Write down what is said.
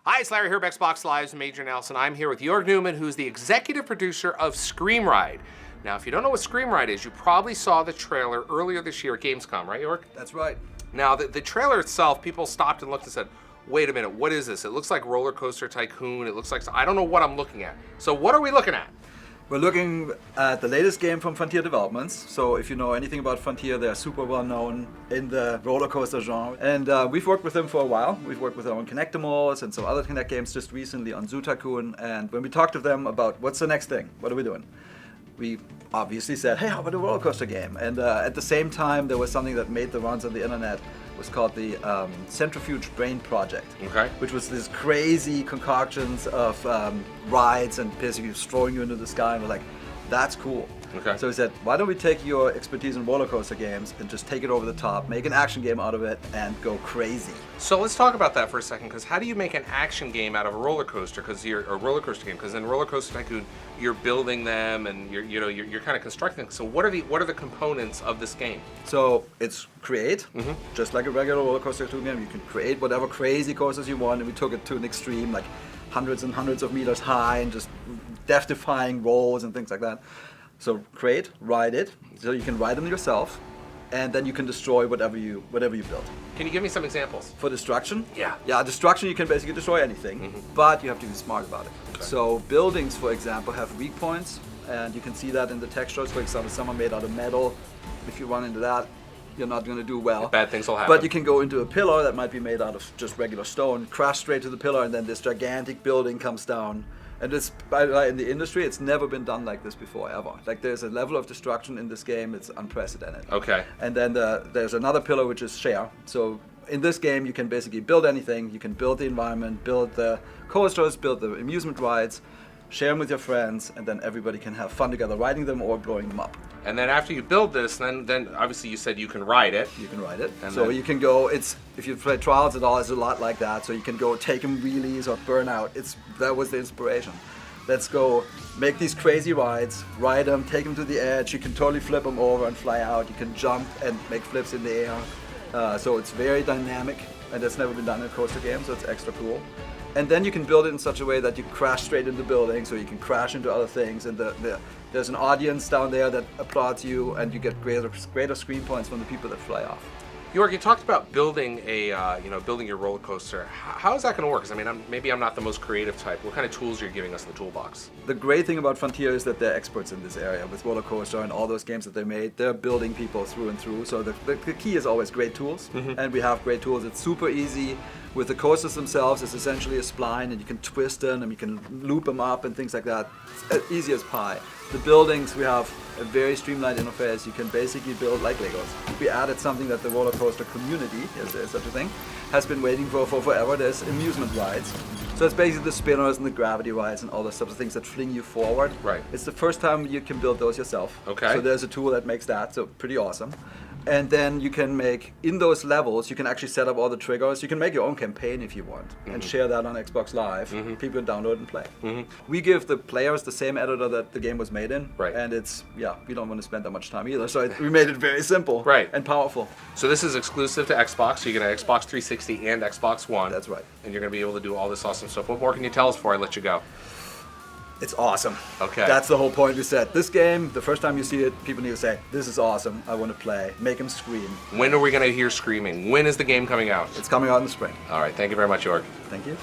Hi, it's Larry here, Xbox Live's Major Nelson. I'm here with Jorg Newman, who's the executive producer of Screamride. Now, if you don't know what Screamride is, you probably saw the trailer earlier this year at Gamescom, right, Jorg? That's right. Now, the trailer itself, people stopped and looked and said, wait a minute, what is this? It looks like Roller Coaster Tycoon. It looks like, I don't know what I'm looking at. So what are we looking at? We're looking at the latest game from Frontier Developments. So if you know anything about Frontier, they're super well known in the roller coaster genre. And we've worked with them for a while. We've worked with them on Connectimals and some other Connect games just recently on Zoo Tycoon. And when we talked to them about what's the next thing, what are we doing? We obviously said, hey, how about a roller coaster game? And at the same time, there was something that made the rounds on the internet. It was called the Centrifuge Brain Project, which was this crazy concoctions of rides and basically throwing you into the sky. And we're like, that's cool. So we said, why don't we take your expertise in roller coaster games and just take it over the top, make an action game out of it, and go crazy. So let's talk about that for a second, because how do you make an action game out of a roller coaster? Because you're a roller coaster game. Because in Roller Coaster Tycoon, you're building them and you're kind of constructing them. So what are the components of this game? So it's create, just like a regular roller coaster game. You can create whatever crazy coasters you want, and we took it to an extreme, like hundreds and hundreds of meters high, and just death-defying rolls and things like that. So create, ride it, so you can ride them yourself, and then you can destroy whatever you build. Can you give me some examples? For destruction? Yeah. Yeah, destruction, you can basically destroy anything, but you have to be smart about it. Okay. So buildings, for example, have weak points, and you can see that in the textures. For example, some are made out of metal. If you run into that, you're not going to do well. Bad things will happen. But you can go into a pillar that might be made out of just regular stone, crash straight to the pillar, and then this gigantic building comes down. And this, in the industry, it's never been done like this before, ever. Like, there's a level of destruction in this game, it's unprecedented. Okay. And then there's another pillar, which is share. So in this game, you can basically build anything. You can build the environment, build the coasters, build the amusement rides, share them with your friends, and then everybody can have fun together riding them or blowing them up. And then after you build this, then obviously you said you can ride it. You can ride it. And so then you can go, if you play Trials at all, it's a lot like that. So you can go take them wheelies or burn out. That was the inspiration. Let's go make these crazy rides, ride them, take them to the edge. You can totally flip them over and fly out. You can jump and make flips in the air. So it's very dynamic, and that's never been done in a coaster game, so it's extra cool. And then you can build it in such a way that you crash straight into buildings, so you can crash into other things, and there's an audience down there that applauds you, and you get greater screen points from the people that fly off. Jorg, you talked about building building your roller coaster. How is that going to work? 'Cause I mean, maybe I'm not the most creative type. What kind of tools are you giving us in the toolbox? The great thing about Frontier is that they're experts in this area with roller coaster and all those games that they made. They're building people through and through. So the key is always great tools, and we have great tools. It's super easy. With the coasters themselves, it's essentially a spline, and you can twist them, and you can loop them up and things like that. It's easy as pie. The buildings, we have a very streamlined interface. You can basically build like Legos. We added something that the roller coaster community, if there's such a thing, has been waiting for forever. There's amusement rides. So it's basically the spinners and the gravity rides and all those types of things that fling you forward. Right. It's the first time you can build those yourself. Okay. So there's a tool that makes that, so pretty awesome. And then you can make, in those levels, you can actually set up all the triggers. You can make your own campaign if you want and share that on Xbox Live. People can download and play. We give the players the same editor that the game was made in. Right. And we don't want to spend that much time either. So we made it very simple and powerful. So this is exclusive to Xbox. So you get an Xbox 360 and Xbox One. That's right. And you're going to be able to do all this awesome stuff. What more can you tell us before I let you go? It's awesome. Okay. That's the whole point. We said, this game, the first time you see it, people need to say, this is awesome, I want to play. Make them scream. When are we going to hear screaming? When is the game coming out? It's coming out in the spring. All right. Thank you very much, Jorg. Thank you.